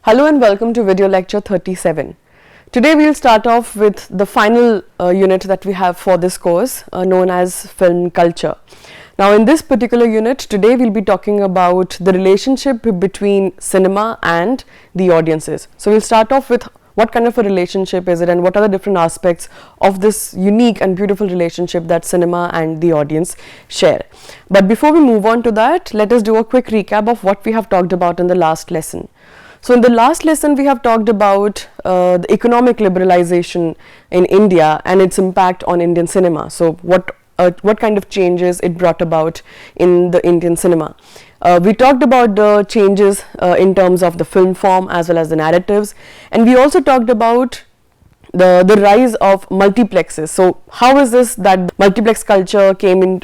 Hello and welcome to video lecture 37. Today we will start off with the final unit that we have for this course known as film culture. Now in this particular unit today we will be talking about the relationship between cinema and the audiences. So we will start off with what kind of a relationship is it and what are the different aspects of this unique and beautiful relationship that cinema and the audience share. But before we move on to that, let us do a quick recap of what we have talked about in the last lesson. So in the last lesson we have talked about the economic liberalization in India and its impact on Indian cinema. So what kind of changes it brought about in the Indian cinema. We talked about the changes in terms of the film form as well as the narratives, and we also talked about the rise of multiplexes. So how is this that multiplex culture came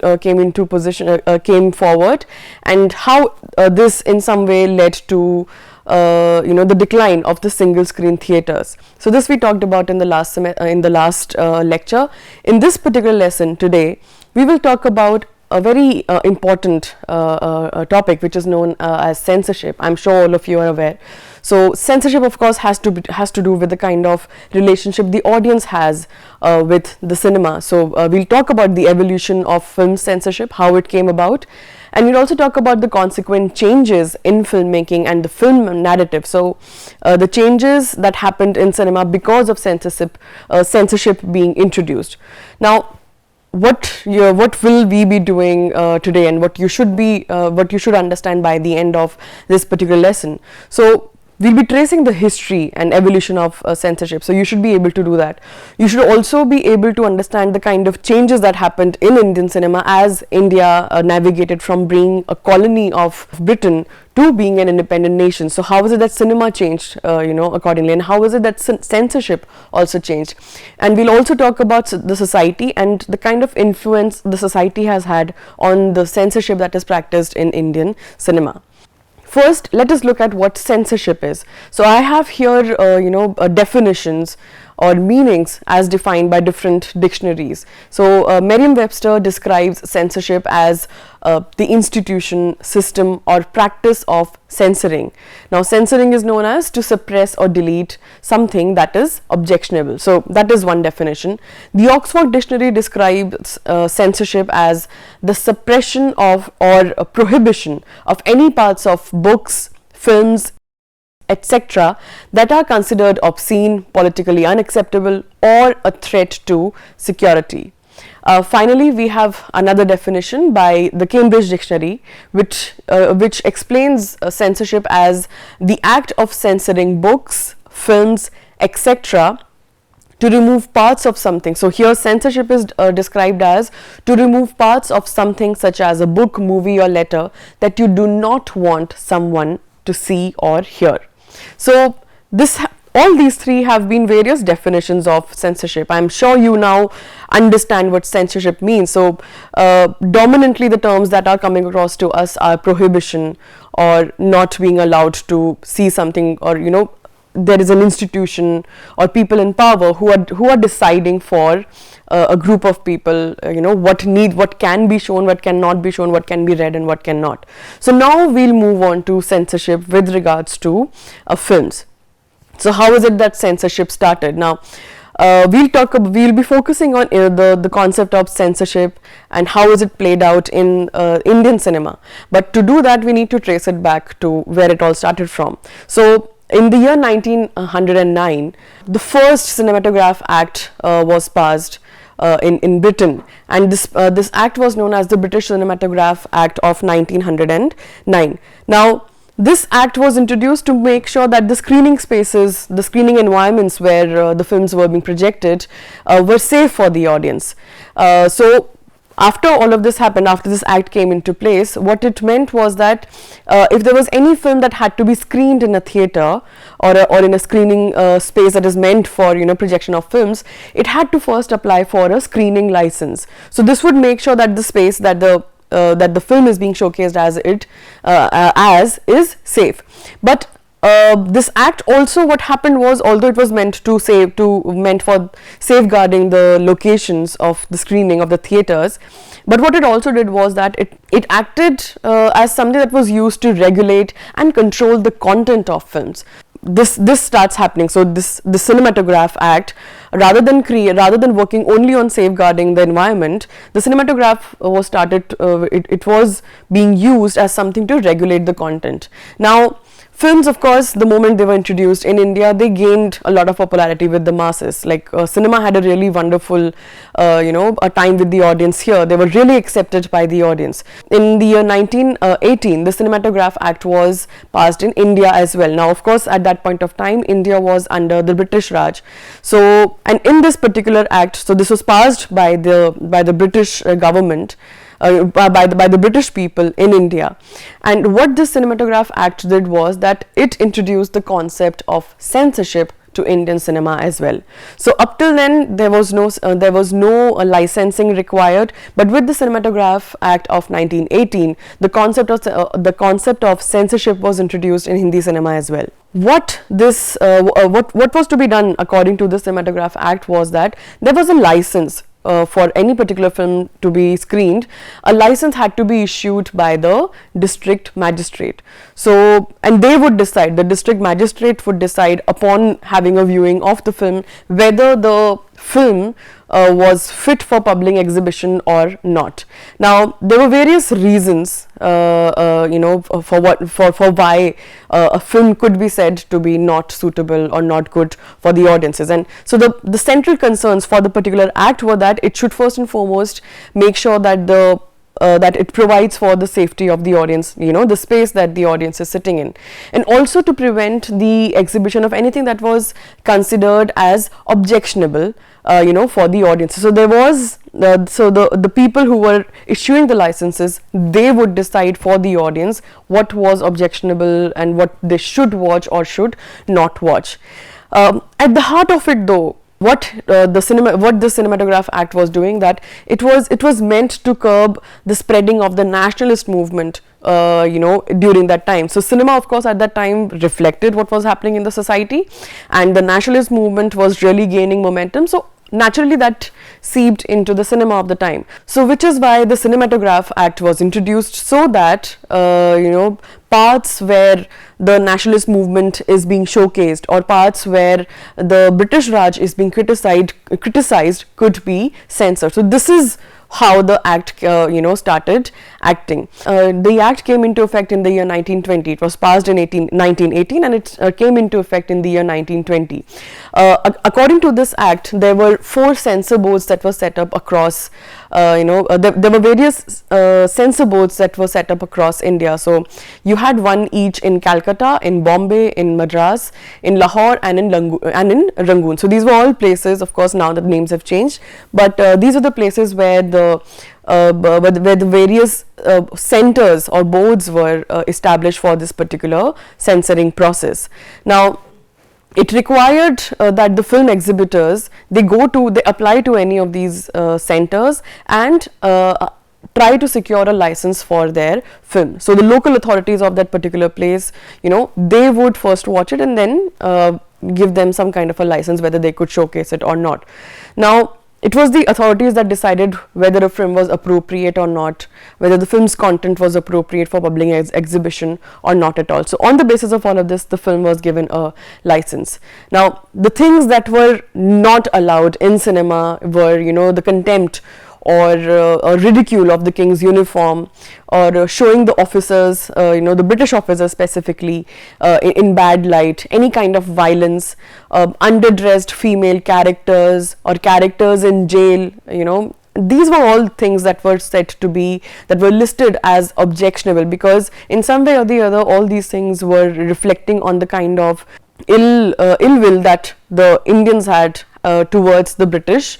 forward, and how this in some way led to the decline of the single screen theaters. So this we talked about in the last lecture. In this particular lesson today we will talk about a very important topic which is known as censorship. I'm sure all of you are aware. So censorship of course has to do with the kind of relationship the audience has with the cinema. So we'll talk about the evolution of film censorship, how it came about, and we'll also talk about the consequent changes in filmmaking and the film narrative. So the changes that happened in cinema because of censorship being introduced. Now what will we be doing today, and what you should understand by the end of this particular lesson. So we'll be tracing the history and evolution of censorship, so you should be able to do that. You should also be able to understand the kind of changes that happened in Indian cinema as India navigated from being a colony of Britain to being an independent nation. So how is it that cinema changed accordingly, and how is it that censorship also changed? And we'll also talk about the society and the kind of influence the society has had on the censorship that is practiced in Indian cinema. First, let us look at what censorship is. So I have here definitions or meanings as defined by different dictionaries. So Merriam-Webster describes censorship as the institution, system or practice of censoring. Now censoring is known as to suppress or delete something that is objectionable. So that is one definition. The Oxford Dictionary describes censorship as the suppression of or prohibition of any parts of books, films, etc. that are considered obscene, politically unacceptable or a threat to security. Finally, we have another definition by the Cambridge Dictionary which explains censorship as the act of censoring books, films, etc. to remove parts of something. So here censorship is described as to remove parts of something such as a book, movie or letter that you do not want someone to see or hear. So all these three have been various definitions of censorship. I'm sure you now understand what censorship means. So dominantly the terms that are coming across to us are prohibition or not being allowed to see something, or there is an institution or people in power who are deciding for a group of people what can be shown, what cannot be shown, what can be read and what cannot. So now we'll move on to censorship with regards to films. So how is it that censorship started? Now we'll be focusing on the concept of censorship and how is it played out in Indian cinema. But to do that we need to trace it back to where it all started from. So in the year 1909, the first Cinematograph Act was passed in Britain, and this act was known as the British Cinematograph Act of 1909. Now this act was introduced to make sure that the screening spaces, the screening environments where the films were being projected were safe for the audience. So after all of this happened, after this act came into place, what it meant was that if there was any film that had to be screened in a theatre or in a screening space that is meant for projection of films, it had to first apply for a screening license. So this would make sure that the space that the film is being showcased as is safe. But this act also, what happened was, although it was meant for safeguarding the locations of the screening of the theaters, but what it also did was that it acted as something that was used to regulate and control the content of films. this starts happening. So the Cinematograph Act, rather than working only on safeguarding the environment, the cinematograph was started. It was being used as something to regulate the content. Now, films, of course, the moment they were introduced in India, they gained a lot of popularity with the masses. Like cinema had a really wonderful, a time with the audience here. They were really accepted by the audience. In the year 1918, the Cinematograph Act was passed in India as well. Now, of course, at that point of time, India was under the British Raj. So, and in this particular act, so this was passed by the British government. By the British people in India, and what this Cinematograph Act did was that it introduced the concept of censorship to Indian cinema as well. So up till then there was no licensing required, but with the Cinematograph Act of 1918, the concept of censorship was introduced in Hindi cinema as well. What was to be done according to the Cinematograph Act was that there was a license. For any particular film to be screened, a license had to be issued by the district magistrate. So, and they would decide, the district magistrate would decide upon having a viewing of the film whether the film was fit for public exhibition or not. Now, there were various reasons, for why a film could be said to be not suitable or not good for the audiences. And so the central concerns for the particular act were that it should first and foremost make sure that that it provides for the safety of the audience, the space that the audience is sitting in, and also to prevent the exhibition of anything that was considered as objectionable, for the audience. So there was, the people who were issuing the licenses, they would decide for the audience what was objectionable and what they should watch or should not watch. At the heart of it, though, what the Cinematograph Act was doing, that it was meant to curb the spreading of the nationalist movement during that time. So cinema, of course, at that time reflected what was happening in the society, and the nationalist movement was really gaining momentum. So naturally that seeped into the cinema of the time. So which is why the Cinematograph Act was introduced, so that parts where the nationalist movement is being showcased, or parts where the British Raj is being criticized could be censored. So this is how the act started acting. The act came into effect in the year 1920. It was passed in 1918 and it came into effect in the year 1920. According to this act, there were 4 censor boards that were set up across, there were various censor boards that were set up across India. So you had one each in Calcutta, in Bombay, in Madras, in Lahore, and in Rangoon. So these were all places, of course now the names have changed, but these are the places where the various centers or boards were established for this particular censoring process. Now, it required that the film exhibitors, they apply to any of these centers and try to secure a license for their film. So the local authorities of that particular place, they would first watch it and then give them some kind of a license whether they could showcase it or not. Now, it was the authorities that decided whether a film was appropriate or not, whether the film's content was appropriate for public exhibition or not at all. So on the basis of all of this, the film was given a license. Now, the things that were not allowed in cinema were, the contempt or ridicule of the king's uniform, or showing the officers, the British officers specifically, in bad light, any kind of violence, underdressed female characters or characters in jail, these were all things that were listed as objectionable, because in some way or the other all these things were reflecting on the kind of ill will that the Indians had towards the British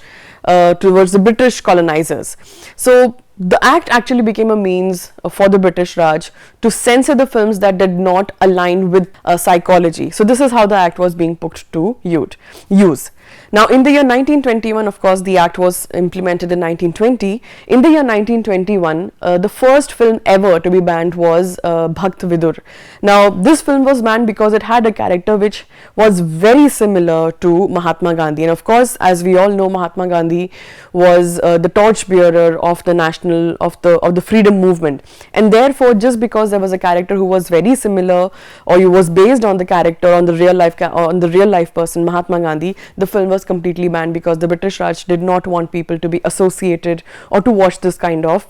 colonizers. So the act actually became a means for the British Raj to censor the films that did not align with psychology. So this is how the act was being put to use. Now, in the year 1921, of course, the act was implemented in 1920. In the year 1921, the first film ever to be banned was Bhakt Vidur. Now, this film was banned because it had a character which was very similar to Mahatma Gandhi. And of course, as we all know, Mahatma Gandhi was the torchbearer of the freedom movement. and therefore just because there was a character who was very similar, or who was based on the character, on the real life person Mahatma Gandhi, the film was completely banned because the British Raj did not want people to be associated or to watch this kind of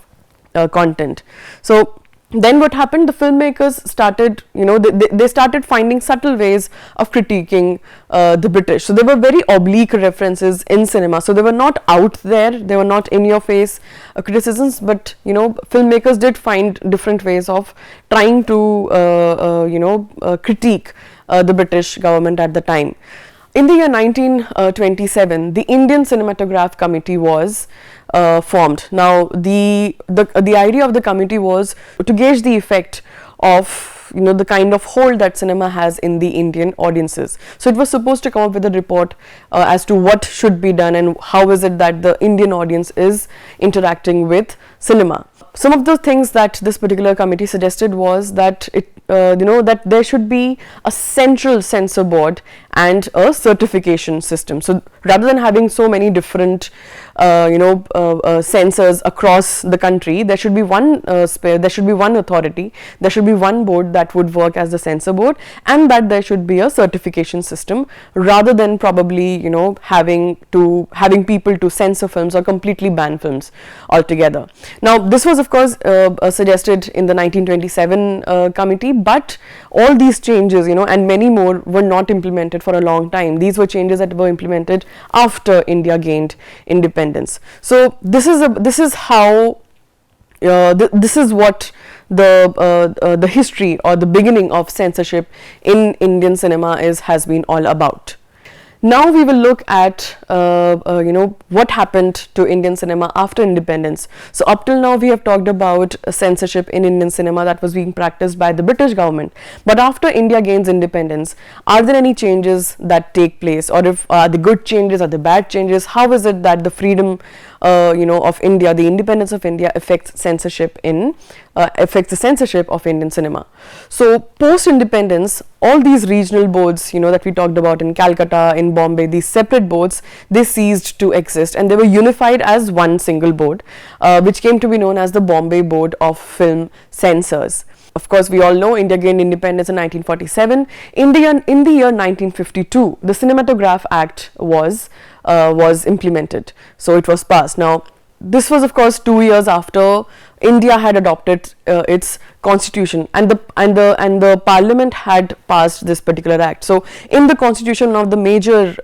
content. So then what happened, the filmmakers started, they started finding subtle ways of critiquing the British. So there were very oblique references in cinema, so they were not out there, they were not in your face criticisms, but filmmakers did find different ways of trying to critique the British government at the time. In the year 1927, the Indian Cinematograph Committee was formed. Now, the idea of the committee was to gauge the effect of the kind of hold that cinema has in the Indian audiences. So it was supposed to come up with a report as to what should be done and how is it that the Indian audience is interacting with cinema. Some of the things that this particular committee suggested was that that there should be a central censor board and a certification system. So rather than having so many different censors across the country, there should be one there should be one authority, there should be one board that would work as the censor board, and that there should be a certification system, rather than probably having people to censor films or completely ban films altogether. Now this was of course suggested in the 1927 committee, but all these changes and many more were not implemented for a long time. These were changes that were implemented after India gained independence. So this is how this is what the history or the beginning of censorship in Indian cinema has been all about. Now we will look at what happened to Indian cinema after independence. So up till now we have talked about censorship in Indian cinema that was being practiced by the British government. But after India gains independence, are there any changes that take place, or if the good changes or the bad changes? How is it that the freedom of India, the independence of India, affects censorship affects the censorship of Indian cinema? So post independence, all these regional boards that we talked about in Calcutta, in Bombay, these separate boards, they ceased to exist and they were unified as one single board, which came to be known as the Bombay Board of Film Censors. Of course, we all know India gained independence in 1947. In the year 1952, the Cinematograph Act was implemented. So it was passed. Now, this was of course 2 years after India had adopted its constitution, and the parliament had passed this particular act. So in the constitution, of the major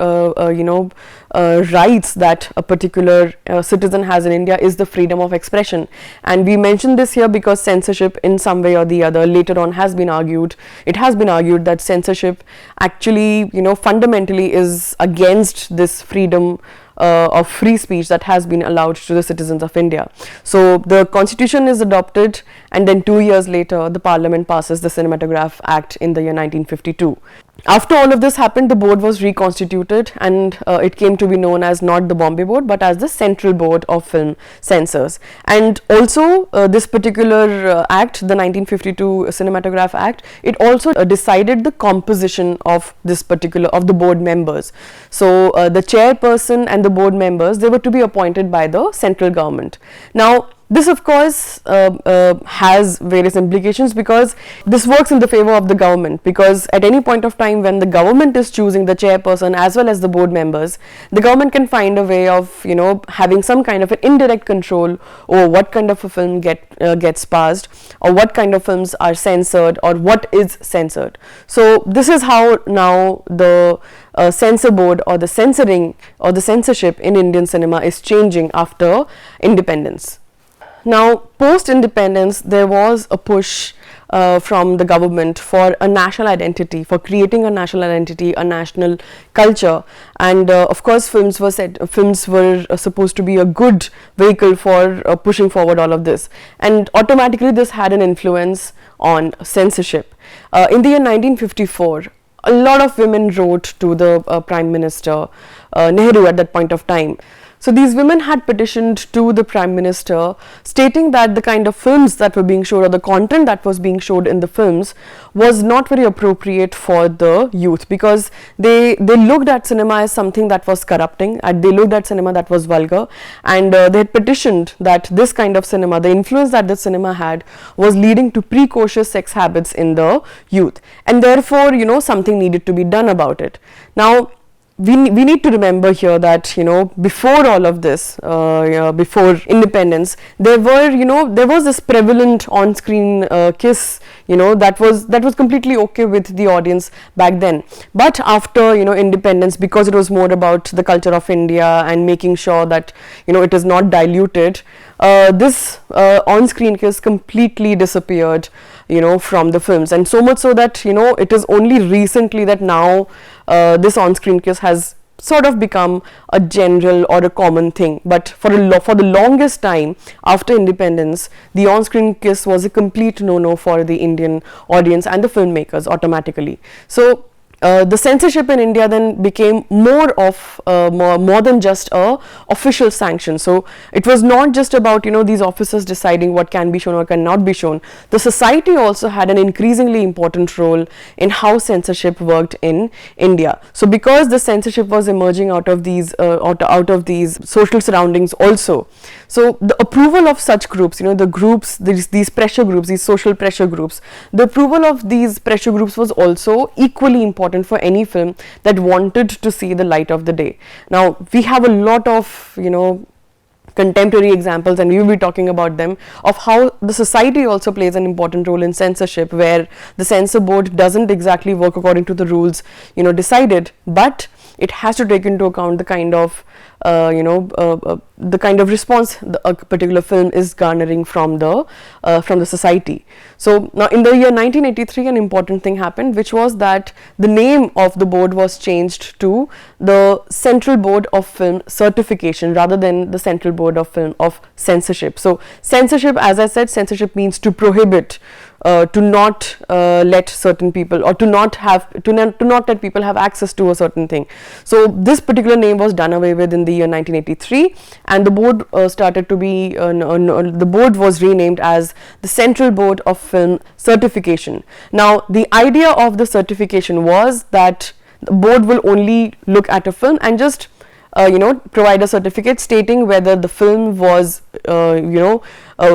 rights that a particular citizen has in India is the freedom of expression, and we mentioned this here because censorship in some way or the other later on has been argued. It has been argued that censorship actually fundamentally is against this freedom of free speech that has been allowed to the citizens of India. So the constitution is adopted, and then 2 years later the parliament passes the Cinematograph Act in the year 1952. After all of this happened, the board was reconstituted, and it came to be known as not the Bombay Board but as the Central Board of Film Censors. And also this particular act, the 1952 Cinematograph Act, it also decided the composition of the board members. So the chairperson and the board members, they were to be appointed by the central government. Now this of course has various implications, because this works in the favor of the government, because at any point of time when the government is choosing the chairperson as well as the board members, the government can find a way of having some kind of an indirect control over what kind of a film gets passed, or what kind of films are censored, or what is censored. So this is how now the censor board, or the censoring or the censorship in Indian cinema is changing after independence. Now post independence, there was a push from the government for a national identity, for creating a national identity, a national culture, and of course films were supposed to be a good vehicle for pushing forward all of this, and automatically this had an influence on censorship. In the year 1954, a lot of women wrote to the Prime Minister Nehru at that point of time. So these women had petitioned to the Prime Minister stating that the kind of films that were being showed, or the content that was being showed in the films, was not very appropriate for the youth, because they looked at cinema as something that was corrupting, and they looked at cinema that was vulgar, and they had petitioned that this kind of cinema, the influence that the cinema had, was leading to precocious sex habits in the youth, and therefore, you know, something needed to be done about it. Now, we need to remember here that, you know, before all of this, before independence, there was this prevalent on-screen kiss, you know, that was completely okay with the audience back then. But after, you know, independence, because it was more about the culture of India and making sure that, you know, it is not diluted, this on-screen kiss completely disappeared, you know, from the films, and so much so that, you know, it is only recently that now this on-screen kiss has sort of become a general or a common thing. But for the longest time after independence, the on-screen kiss was a complete no-no for the Indian audience and the filmmakers automatically. So the censorship in India then became more than just a official sanction. So it was not just about, you know, these officers deciding what can be shown or cannot be shown. The society also had an increasingly important role in how censorship worked in India. So because the censorship was emerging out of these social surroundings also, so the approval of such groups, you know, the groups, these pressure groups, these social pressure groups, the approval of these pressure groups was also equally important for any film that wanted to see the light of the day. Now, we have a lot of, you know, contemporary examples, and we will be talking about them, of how the society also plays an important role in censorship, where the censor board doesn't exactly work according to the rules, you know, decided, but it has to take into account the kind of the kind of response a particular film is garnering from the society. So now in the year 1983, an important thing happened, which was that the name of the board was changed to the Central Board of Film Certification rather than the Central Board of Film of Censorship. So censorship, as I said, censorship means to prohibit, to not let certain people, or to not let people have access to a certain thing. So this particular name was done away with in the year 1983, and the board the board was renamed as the Central Board of Film Certification. Now the idea of the certification was that the board will only look at a film and just provide a certificate stating whether the film was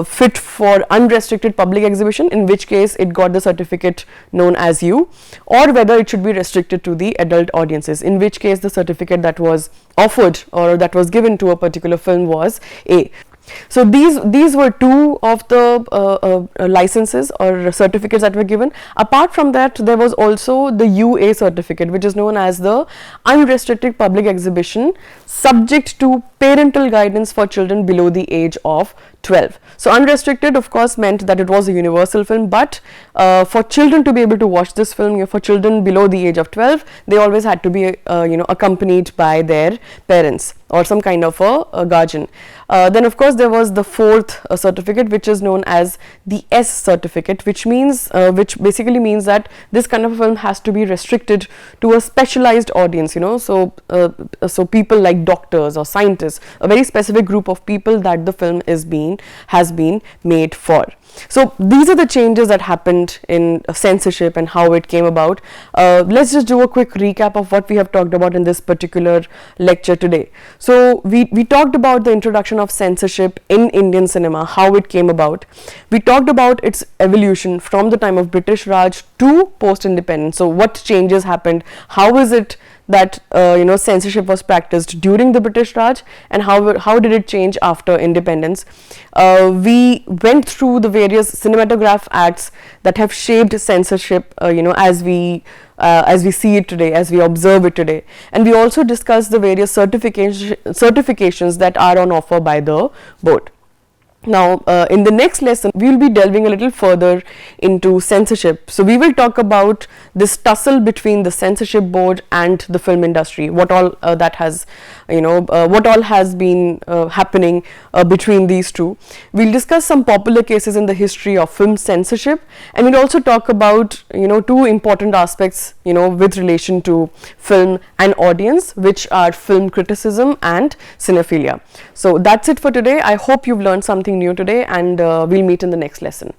fit for unrestricted public exhibition, in which case it got the certificate known as U, or whether it should be restricted to the adult audiences, in which case the certificate that was offered or that was given to a particular film was A. So these were two of the licenses or certificates that were given. Apart from that, there was also the UA certificate, which is known as the unrestricted public exhibition subject to parental guidance for children below the age of 12. So unrestricted, of course, meant that it was a universal film, but for children to be able to watch this film, for children below the age of 12, they always had to be accompanied by their parents or some kind of a guardian. Then of course there was the fourth certificate, which is known as the S certificate, which basically means that this kind of a film has to be restricted to a specialized audience, so people like doctors or scientists, a very specific group of people that the film has been made for. So these are the changes that happened in censorship and how it came about. Let's just do a quick recap of what we have talked about in this particular lecture today. So we talked about the introduction of censorship in Indian cinema, how it came about. We talked about its evolution from the time of British Raj to post-independence. So what changes happened? How is it that censorship was practiced during the British Raj, and how did it change after independence? We went through the various cinematograph acts that have shaped censorship, as we see it today, as we observe it today, and we also discussed the various certifications that are on offer by the board. Now, in the next lesson, we will be delving a little further into censorship. So, we will talk about this tussle between the censorship board and the film industry. What all that has, what all has been happening between these two. We'll discuss some popular cases in the history of film censorship, and we'll also talk about two important aspects with relation to film and audience, which are film criticism and cinephilia. So that's it for today. I hope you've learned something new today, and we'll meet in the next lesson.